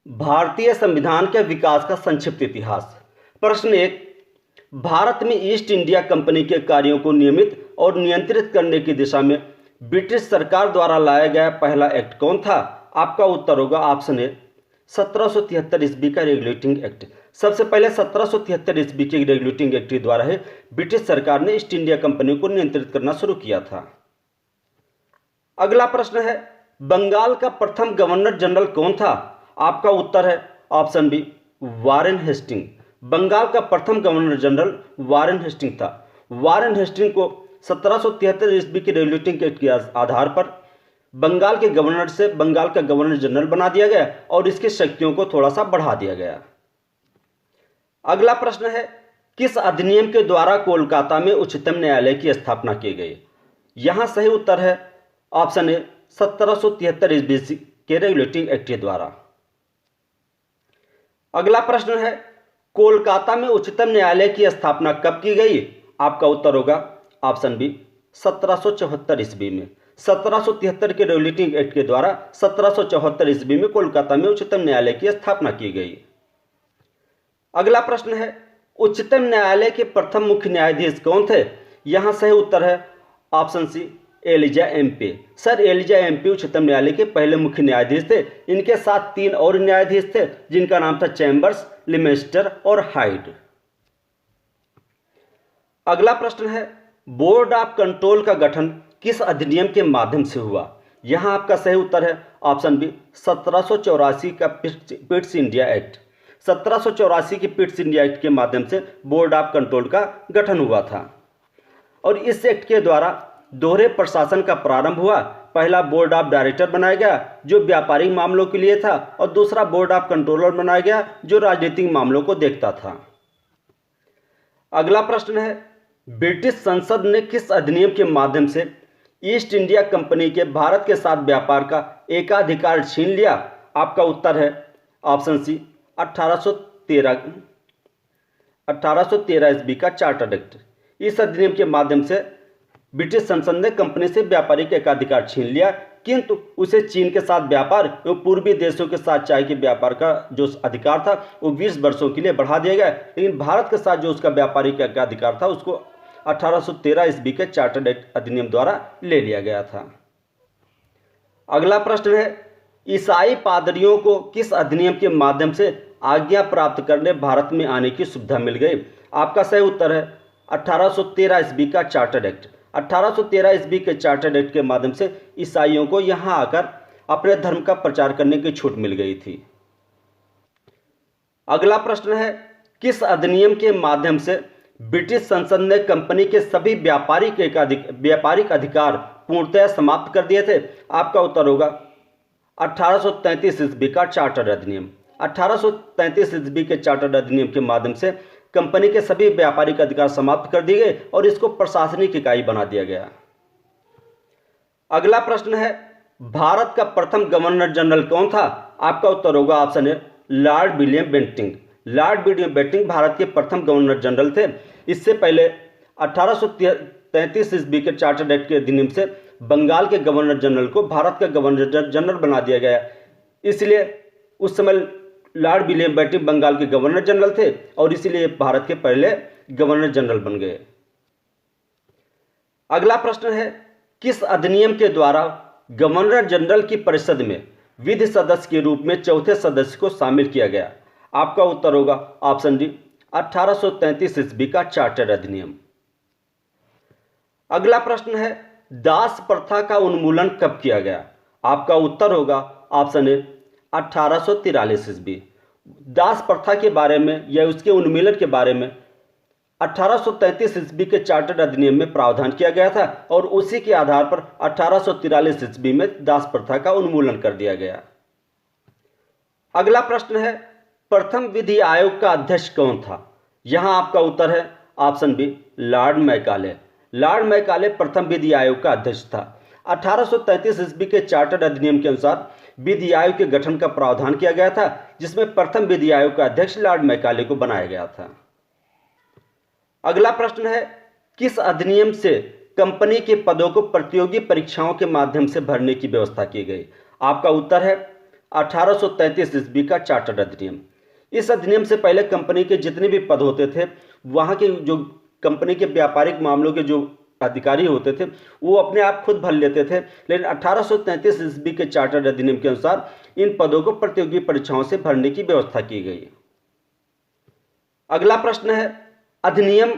भारतीय संविधान के विकास का संक्षिप्त इतिहास। प्रश्न 1। भारत में ईस्ट इंडिया कंपनी के कार्यों को नियमित और नियंत्रित करने की दिशा में ब्रिटिश सरकार द्वारा लाया गया पहला एक्ट कौन था? आपका उत्तर होगा ऑप्शन ए 1773 ईस्वी का रेगुलेटिंग एक्ट। सबसे पहले 1773 ईस्वी के रेगुलेटिंग एक्ट के द्वारा है ब्रिटिश सरकार ने ईस्ट इंडिया कंपनी को नियंत्रित करना शुरू किया था। अगला प्रश्न है, बंगाल का प्रथम गवर्नर जनरल कौन था? आपका उत्तर है option B Warren Hasting. Bengal का प्रथम गवर्नर जनरल वारेन हेस्टिंग था। वारेन हेस्टिंग को 1773 ईस्वी के रेगुलेटिंग एक्ट के आधार पर बंगाल के गवर्नर से बंगाल का गवर्नर जनरल बना दिया गया और इसकी शक्तियों को थोड़ा सा बढ़ा दिया गया। अगला प्रश्न है, किस अधिनियम के द्वारा कोलकाता में उच्चतम न्यायालय की स्थापना की गई? यहां सही उत्तर है ऑप्शन ए 1773 ईस्वी के रेगुलेटिंग एक्ट के द्वारा। अगला प्रश्न है, कोलकाता में उच्चतम न्यायालय की स्थापना कब की गई? आपका उत्तर होगा ऑप्शन बी 1774 ईस्वी में। 1773 के रेगुलेटिंग एक्ट के द्वारा 1774 ईस्वी में कोलकाता में उच्चतम न्यायालय की स्थापना की गई। अगला प्रश्न है, उच्चतम न्यायालय के प्रथम मुख्य न्यायाधीश कौन थे? यहां सही उत्तर है option C Elijah Impey. Sir Elijah Impey उच्चतम न्यायालय के पहले मुख्य न्यायाधीश थे। इनके साथ 3 और न्यायाधीश थे जिनका नाम था चैम्बर्स, लिमेस्टर और हाइड। अगला प्रश्न है, बोर्ड ऑफ कंट्रोल का गठन किस अधिनियम के माध्यम से हुआ? यहां आपका सही उत्तर है ऑप्शन बी 1784 का पिट्स इंडिया एक्ट। 1784 के पिट्स इंडिया एक्ट के माध्यम से बोर्ड ऑफ कंट्रोल का गठन हुआ था और इस एक्ट के द्वारा दोहरे प्रशासन का प्रारंभ हुआ। पहला बोर्ड ऑफ डायरेक्टर बनाया गया जो व्यापारिक मामलों के लिए था और दूसरा बोर्ड ऑफ कंट्रोलर बनाया गया जो राजनीतिक मामलों को देखता था। अगला प्रश्न है, ब्रिटिश संसद ने किस अधिनियम के माध्यम से ईस्ट इंडिया कंपनी के भारत के साथ व्यापार का एकाधिकार छीन लिया? आपका उत्तर है ऑप्शन सी 1813 ईस्वी का चार्टर एक्ट। इस अधिनियम के माध्यम से ब्रिटिश संसद ने कंपनी से व्यापारिक एकाधिकार छीन लिया, किंतु उसे चीन के साथ व्यापार एवं पूर्वी देशों के साथ चाय के व्यापार का जो अधिकार था वो 20 वर्षों के लिए बढ़ा दिया गया, लेकिन भारत के साथ जो उसका व्यापारिक एकाधिकार था उसको 1813 ईस्वी के चार्टर्ड एक्ट अधिनियम द्वारा ले लिया गया था। अगला प्रश्न है, ईसाई पादरियों को किस अधिनियम के माध्यम से आज्ञा प्राप्त करने भारत में आने की सुविधा मिल गई? आपका सही उत्तर है 1813 ईस्वी का चार्टर्ड एक्ट। 1813 ईस्वी के चार्टर्ड एक्ट के माध्यम से ईसाइयों को यहां आकर अपने धर्म का प्रचार करने की छूट मिल गई थी। अगला प्रश्न है, किस अधिनियम के माध्यम से ब्रिटिश संसद ने कंपनी के सभी व्यापारिक अधिकार पूर्णतः समाप्त कर दिए थे? आपका उत्तर होगा 1833 ईस्वी का चार्टर्ड अधिनियम। 1833 ईस्वी के चार्टर्ड अधिनियम के माध्यम से कंपनी के सभी व्यापारिक अधिकार समाप्त कर दिए गए और इसको प्रशासनिक इकाई बना दिया गया। अगला प्रश्न है, भारत का प्रथम गवर्नर जनरल कौन था? आपका उत्तर होगा option A Lord William Bentinck. Lord William Bentinck Bharat के प्रथम गवर्नर जनरल थे। इससे पहले 1833 ईस्वी के चार्टर्ड एक्ट के अधिनियम से बंगाल के गवर्नर जनरल को भारत का गवर्नर जनरल बना दिया गया, इसलिए उस समय लॉर्ड विलियम बेंटिंक बंगाल के गवर्नर जनरल थे और इसीलिए भारत के पहले गवर्नर जनरल बन गए। अगला प्रश्न है, किस अधिनियम के द्वारा गवर्नर जनरल की परिषद में विधि सदस्य के रूप में चौथे सदस्य को शामिल किया गया? आपका उत्तर होगा ऑप्शन डी 1833 ईस्वी का चार्टर अधिनियम। अगला प्रश्न है, दास प्रथा का उन्मूलन कब किया गया? आपका उत्तर होगा ऑप्शन ए 1843 ईस्वी। दास प्रथा के बारे में या उसके उन्मूलन के बारे में 1833 ईस्वी के चार्टर्ड अधिनियम में प्रावधान किया गया था और उसी के आधार पर 1843 ईस्वी में दास प्रथा का उन्मूलन कर दिया गया। अगला प्रश्न है, प्रथम विधि आयोग का अध्यक्ष कौन था? यहां आपका उत्तर है option B Lord Macaulay. Lord Macaulay प्रथम विधि आयोग का अध्यक्ष था। 1833 ईस्वी के चार्टर्ड अधिनियम के अनुसार विधि आयोग के गठन का प्रावधान किया गया था, जिसमें प्रथम विधि आयोग का अध्यक्ष लॉर्ड मैकाले को बनाया गया था। अगला प्रश्न है, किस अधिनियम से कंपनी के पदों को प्रतियोगी परीक्षाओं के माध्यम से भरने की व्यवस्था की गई? आपका उत्तर है 1833 ईस्वी का चार्टर्ड अधिनियम। इस अधिनियम से पहले कंपनी के जितने भी पद होते थे, वहाँ के जो कंपनी के व्यापारिक मामलों के जो अधिकारी होते थे वो अपने आप खुद भर लेते थे, लेकिन 1833 ईस्वी के चार्टर्ड अधिनियम के अनुसार इन पदों को प्रतियोगी परीक्षाओं से भरने की व्यवस्था की गई। अगला प्रश्न है, अधिनियम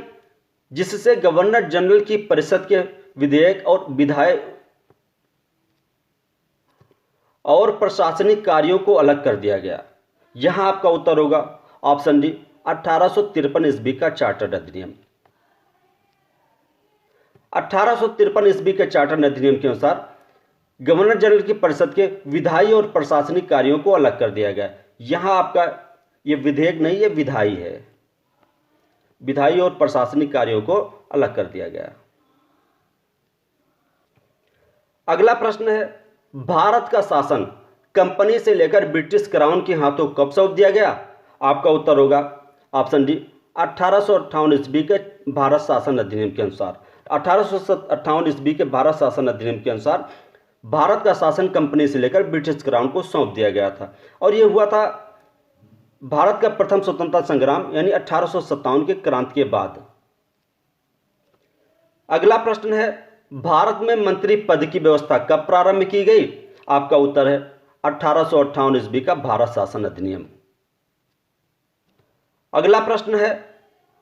जिससे गवर्नर जनरल की परिषद के विधेयक और विधायक और प्रशासनिक कार्यों को अलग कर दिया गया। यहां आपका उत्तर होगा ऑप्शन डी 1853 ईस्वी का चार्टर्ड अधिनियम। 1853 ईस्वी के चार्टर्ड अधिनियम के अनुसार गवर्नर जनरल की परिषद के विधायी और प्रशासनिक कार्यों को अलग कर दिया गया। यहां आपका ये विधेयक नहीं, ये विधायी है। विधायी और प्रशासनिक कार्यों को अलग कर दिया गया। अगला प्रश्न है, भारत का शासन कंपनी से लेकर ब्रिटिश क्राउन के हाथों कब सौंप दिया गया? आपका उत्तर होगा ऑप्शन डी 1858 ईस्वी के भारत शासन अधिनियम के अनुसार। 1858 ईस्वी के भारत शासन अधिनियम के अनुसार भारत का शासन कंपनी से लेकर ब्रिटिश क्राउन को सौंप दिया गया था, और यह हुआ था भारत का प्रथम स्वतंत्रता संग्राम यानी 1857 के क्रांति के बाद। अगला प्रश्न है, भारत में मंत्री पद की व्यवस्था कब प्रारंभ की गई? आपका उत्तर है 1858 ईस्वी का भारत शासन अधिनियम। अगला प्रश्न है,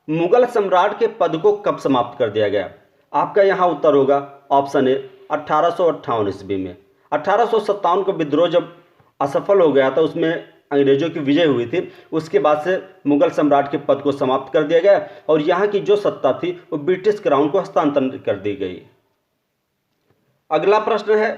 मुगल सम्राट के पद को कब समाप्त कर दिया गया? आपका यहां उत्तर होगा ऑप्शन ए 1858 ईस्वी में। 1857 का विद्रोह जब असफल हो गया था, उसमें अंग्रेजों की विजय हुई थी, उसके बाद से मुगल सम्राट के पद को समाप्त कर दिया गया और यहाँ की जो सत्ता थी वो ब्रिटिश क्राउन को हस्तांतरित कर दी गई। अगला प्रश्न है,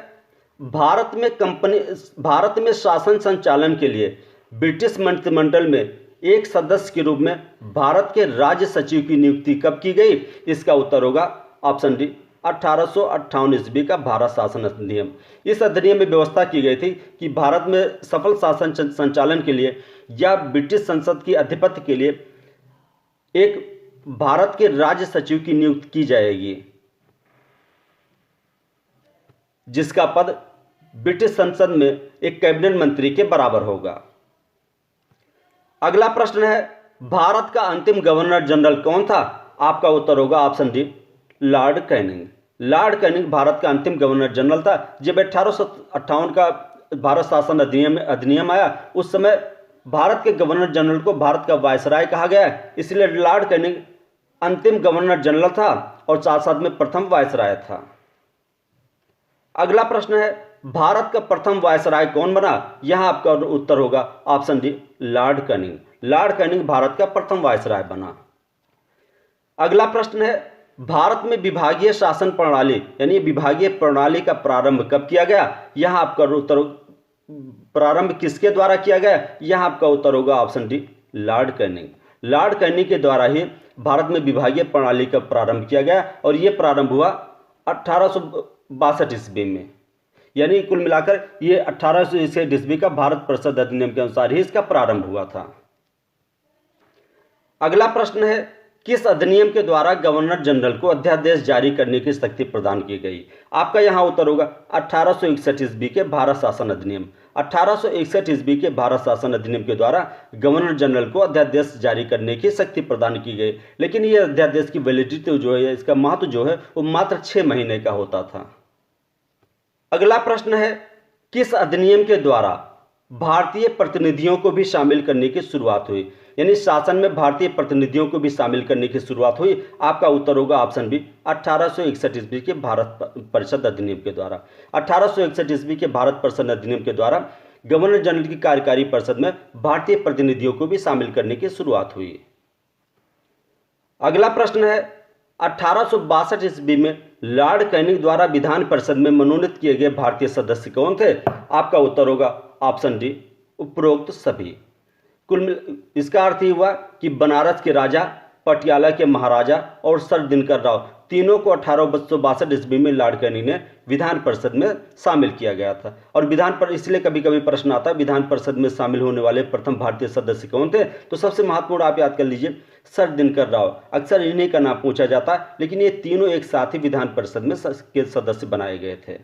भारत में शासन संचालन के लिए ब्रिटिश मंत्रिमंडल में एक सदस्य के रूप में भारत के राज्य सचिव की नियुक्ति कब की गई? इसका उत्तर होगा ऑप्शन डी 1858 ईस्वी का भारत शासन अधिनियम। इस अधिनियम में व्यवस्था की गई थी कि भारत में सफल शासन संचालन के लिए या ब्रिटिश संसद की अधिपत्य के लिए एक भारत के राज्य सचिव की नियुक्ति की जाएगी, जिसका पद ब्रिटिश संसद में एक कैबिनेट मंत्री के बराबर होगा। अगला प्रश्न है, भारत का अंतिम गवर्नर जनरल कौन था? आपका उत्तर होगा option D Lord Canning. Lord Canning Bharat का अंतिम गवर्नर जनरल था। जब 1858 का भारत शासन अधिनियम आया, उस समय भारत के गवर्नर जनरल को भारत का वायसराय कहा गया, इसलिए लॉर्ड कैनिंग अंतिम गवर्नर जनरल था और साथ साथ में प्रथम वायसराय था। अगला प्रश्न है, भारत का प्रथम वायसराय कौन बना? यहां आपका उत्तर होगा option D Lord Canning. Lord Canning Bharat का प्रथम वायसराय बना। अगला प्रश्न है, भारत में विभागीय शासन प्रणाली यानी विभागीय प्रणाली का प्रारंभ कब किया गया? यहां आपका उत्तर प्रारंभ किसके द्वारा किया गया? यहां आपका उत्तर होगा option D Lord Canning. Lord Canning के द्वारा ही भारत में विभागीय प्रणाली का प्रारंभ किया गया और यह प्रारंभ हुआ 1862 ईस्वी में, यानी कुल मिलाकर ये 1861 ईस्वी का भारत परिषद अधिनियम के अनुसार ही इसका प्रारंभ हुआ था। अगला प्रश्न है, किस अधिनियम के द्वारा गवर्नर जनरल को अध्यादेश जारी करने की शक्ति प्रदान की गई? आपका यहां उत्तर होगा 1861 ईस्वी के भारत शासन अधिनियम। 1861 ईस्वी के भारत शासन अधिनियम के द्वारा गवर्नर जनरल को अध्यादेश जारी करने की शक्ति प्रदान की गई, लेकिन यह अध्यादेश की वैलिडिटी जो है, इसका महत्व जो है वो मात्र 6 महीने का होता था। अगला प्रश्न है, किस अधिनियम के द्वारा भारतीय प्रतिनिधियों को भी शामिल करने की शुरुआत हुई? यानी शासन में भारतीय प्रतिनिधियों को भी शामिल करने की शुरुआत हुई। आपका उत्तर होगा ऑप्शन बी 1861 ईस्वी के भारत परिषद अधिनियम के द्वारा। 1861 ईस्वी के भारत परिषद अधिनियम के द्वारा गवर्नर जनरल की कार्यकारी परिषद में भारतीय प्रतिनिधियों को भी शामिल करने की शुरुआत हुई। अगला प्रश्न है, 1862 ईस्वी में लॉर्ड कैनिंग द्वारा विधान परिषद में मनोनीत किए गए भारतीय सदस्य कौन थे? आपका उत्तर होगा ऑप्शन डी उपरोक्त सभी। कुल इसका अर्थ ये हुआ कि बनारस के राजा, पटियाला के महाराजा और सर दिनकर राव तीनों को 1862 ईस्वी में लॉर्ड कैनिंग ने विधान परिषद में शामिल किया गया था। और विधान पर इसलिए कभी कभी प्रश्न आता है विधान परिषद में शामिल होने वाले प्रथम भारतीय सदस्य कौन थे, तो सबसे महत्वपूर्ण आप याद कर लीजिए सर दिनकर राव। अक्सर इन्हीं का नाम पूछा जाता है, लेकिन ये तीनों एक साथ ही विधान परिषद में के सदस्य बनाए गए थे।